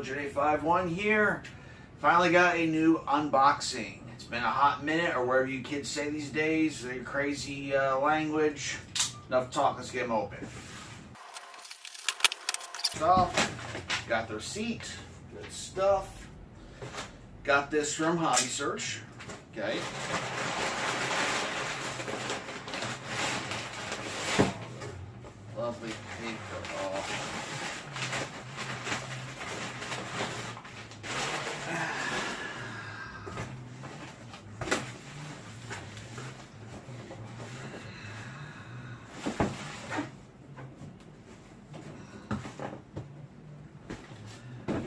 Gojira51 here. Finally got a new unboxing. It's been a hot minute, or whatever you kids say these days, your crazy language. Enough talk, let's get them open. Stuff. Got the receipt. Good stuff. Got this from Hobby Search. Okay. Lovely paper. Oh.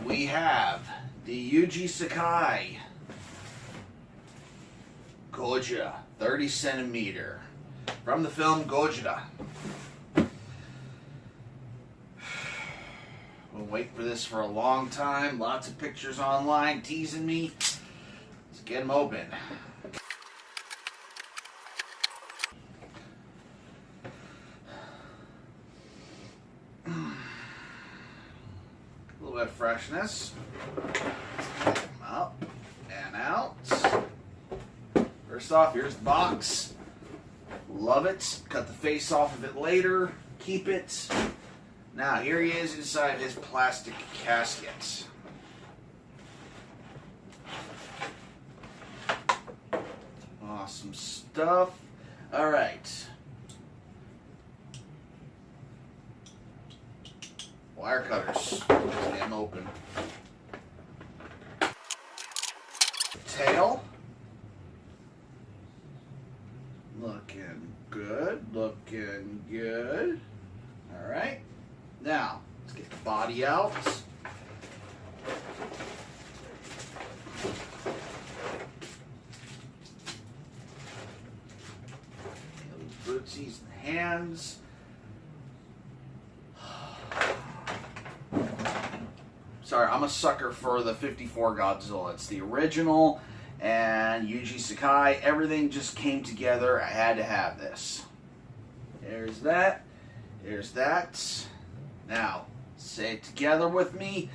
We have the Yuji Sakai Gojira 30 centimeter from the film Gojira. We'll wait for this for a long time. Lots of pictures online teasing me. Let's get them open. A little bit of freshness. Take them up and out. First off, here's the box. Love it. Cut the face off of it later. Keep it. Now, here he is inside his plastic casket. Awesome stuff. All right. Wire cutters. Let's get them open. Tail. Looking good. Looking good. All right. Now, let's get the body out. Little bootsies and hands. Sorry, I'm a sucker for the 54 Godzilla. It's the original, and Yuji Sakai. Everything just came together. I had to have this. There's that. There's that. Now, say it together with me.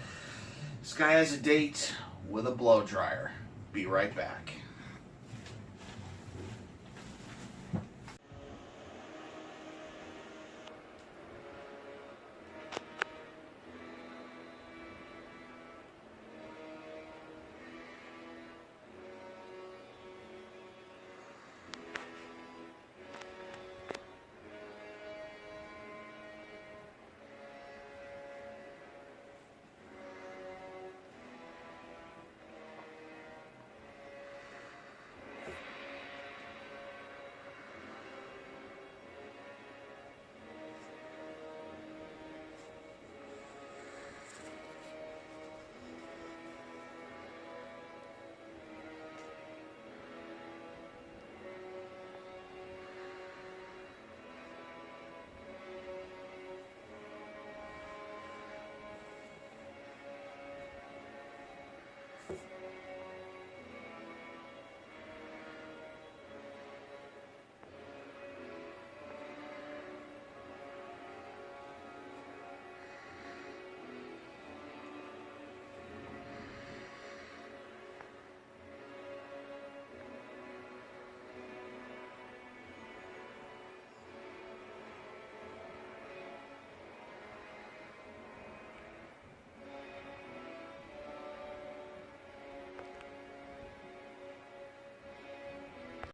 This guy has a date with a blow dryer. Be right back.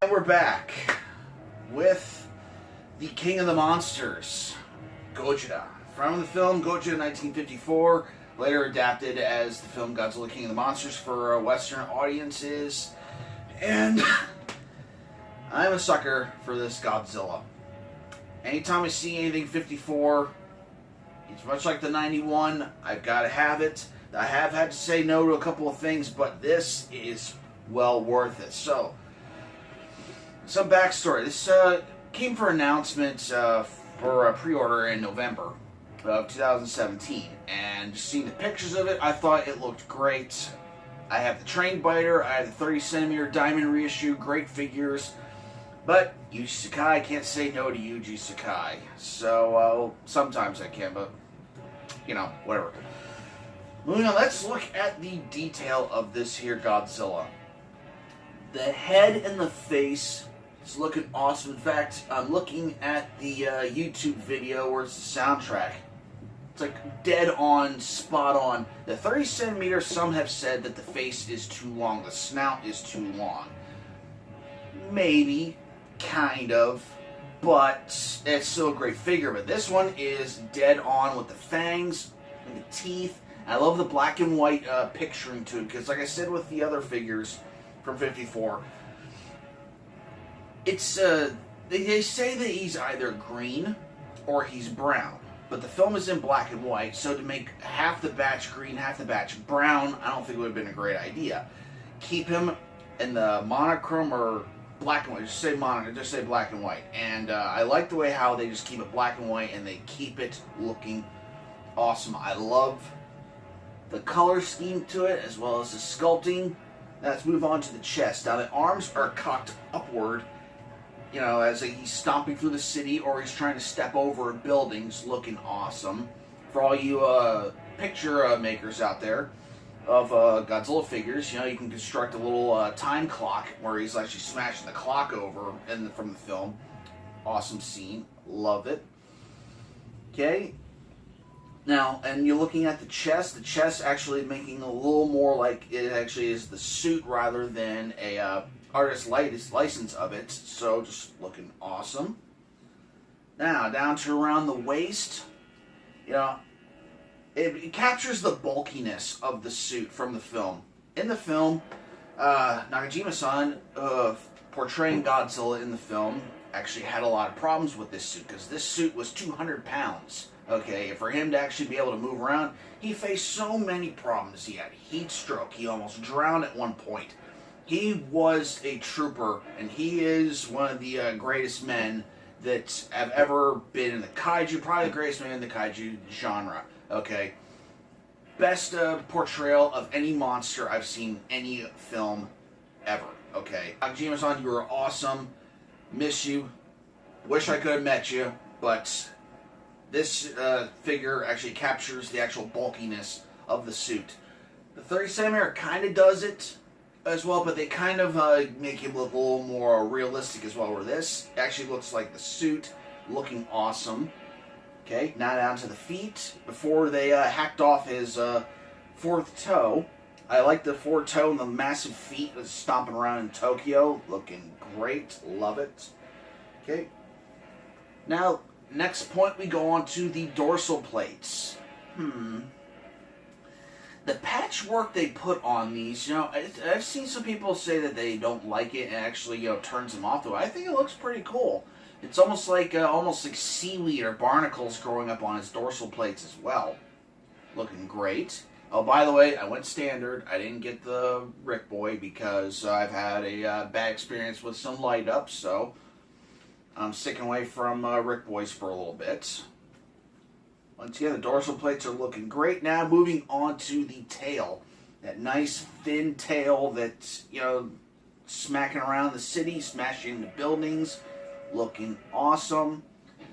And we're back with the King of the Monsters, Gojira. From the film Gojira 1954, later adapted as the film Godzilla King of the Monsters for Western audiences. And I'm a sucker for this Godzilla. Anytime I see anything 54, it's much like the 91, I've got to have it. I have had to say no to a couple of things, but this is well worth it. So, some backstory. This came for announcement for a pre-order in November of 2017, and just seeing the pictures of it, I thought it looked great. I have the train biter, I have the 30 centimeter diamond reissue, great figures, but Yuji Sakai, can't say no to Yuji Sakai. So sometimes I can, but you know, whatever. Moving on, let's look at the detail of this here Godzilla. The head and the face is looking awesome. In fact, I'm looking at the YouTube video where it's the soundtrack. It's like dead on, spot on. The 30 centimeter, some have said that the face is too long, the snout is too long. Maybe, kind of, but it's still a great figure. But this one is dead on with the fangs and the teeth. I love the black and white picturing to it, because like I said with the other figures from 54, it's they say that he's either green or he's brown, but the film is in black and white, so to make half the batch green, half the batch brown, I don't think it would have been a great idea. Keep him in the monochrome or black and white. Just say mono, just say black and white. And I like the way how they just keep it black and white and they keep it looking awesome. I love the color scheme to it, as well as the sculpting. Now let's move on to the chest. Now the arms are cocked upward, you know, as he's stomping through the city or he's trying to step over buildings, looking awesome. For all you picture makers out there of Godzilla figures, you know, you can construct a little time clock where he's actually smashing the clock over from the film. Awesome scene. Love it. Okay. Now, and you're looking at the chest actually making a little more like it actually is the suit rather than a artist license of it, so just looking awesome. Now, down to around the waist, you know, it captures the bulkiness of the suit from the film. In the film, Nakajima-san, portraying Godzilla in the film, actually had a lot of problems with this suit, because this suit was 200 pounds. Okay, for him to actually be able to move around, he faced so many problems. He had heat stroke. He almost drowned at one point. He was a trooper, and he is one of the greatest men that have ever been in the kaiju, probably the greatest man in the kaiju genre. Okay, best portrayal of any monster I've seen any film ever. Okay, Nakajima-san, you were awesome. Miss you. Wish I could have met you, but this figure actually captures the actual bulkiness of the suit. The 30 centimeter kind of does it as well, but they kind of make him look a little more realistic as well, where this actually looks like the suit, looking awesome. Okay, now down to the feet. Before they hacked off his fourth toe, I like the fourth toe and the massive feet that's stomping around in Tokyo, looking great, love it. Okay, now next point, we go on to the dorsal plates. The patchwork they put on these, you know, I've seen some people say that they don't like it and actually, you know, turns them off. Though I think it looks pretty cool. It's almost like seaweed or barnacles growing up on his dorsal plates as well. Looking great. Oh, by the way, I went standard. I didn't get the Rick Boy because I've had a bad experience with some light ups, so I'm sticking away from Rick Boys for a little bit. Once again, the dorsal plates are looking great. Now moving on to the tail. That nice thin tail that, you know, smacking around the city, smashing into buildings. Looking awesome.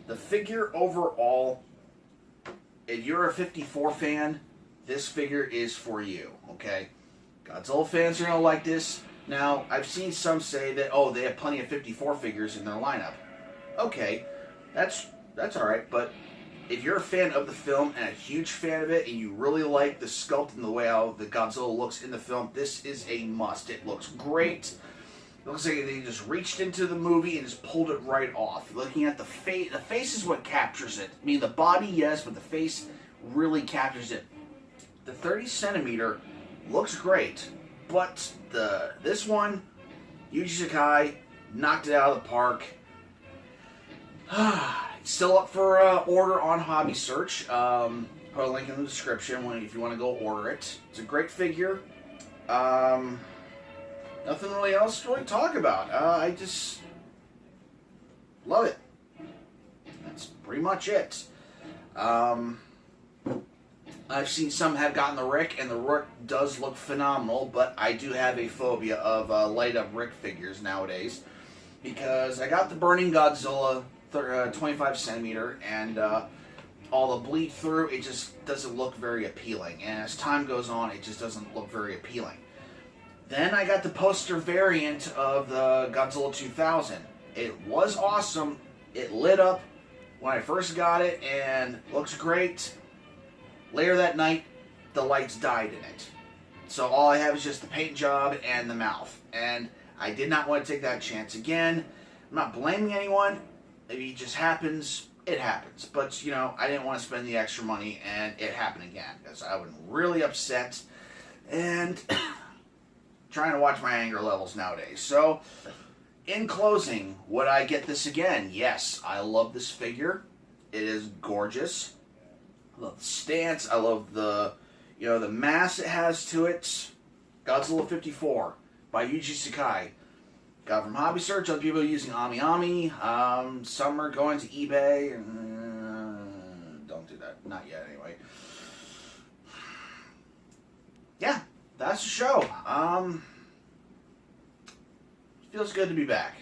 The figure overall, if you're a 54 fan, this figure is for you, okay? Godzilla fans are going to like this. Now, I've seen some say that, oh, they have plenty of 54 figures in their lineup. Okay, that's alright, but if you're a fan of the film and a huge fan of it, and you really like the sculpt and the way how the Godzilla looks in the film, this is a must. It looks great. It looks like they just reached into the movie and just pulled it right off. Looking at the face is what captures it. I mean, the body, yes, but the face really captures it. The 30 centimeter looks great, but this one, Yuji Sakai knocked it out of the park. It's still up for order on Hobby Search. Put a link in the description if you want to go order it. It's a great figure. Nothing really else to really talk about. I just love it. That's pretty much it. I've seen some have gotten the Rick, and the Rick does look phenomenal, but I do have a phobia of light-up Rick figures nowadays, because I got the Burning Godzilla 25 centimeter, and all the bleed through, it just doesn't look very appealing. And as time goes on, it just doesn't look very appealing. Then I got the poster variant of the Godzilla 2000. It was awesome. It lit up when I first got it and looks great. Later that night, the lights died in it. So all I have is just the paint job and the mouth. And I did not want to take that chance again. I'm not blaming anyone. If it just happens, it happens. But, you know, I didn't want to spend the extra money, and it happened again. Because I was really upset. And trying to watch my anger levels nowadays. So, in closing, would I get this again? Yes, I love this figure. It is gorgeous. I love the stance. I love the, you know, the mass it has to it. Godzilla 54 by Yuji Sakai. Got it from Hobby Search. Other people are using Ami. Some are going to eBay. Don't do that. Not yet, anyway. Yeah, that's the show. Feels good to be back.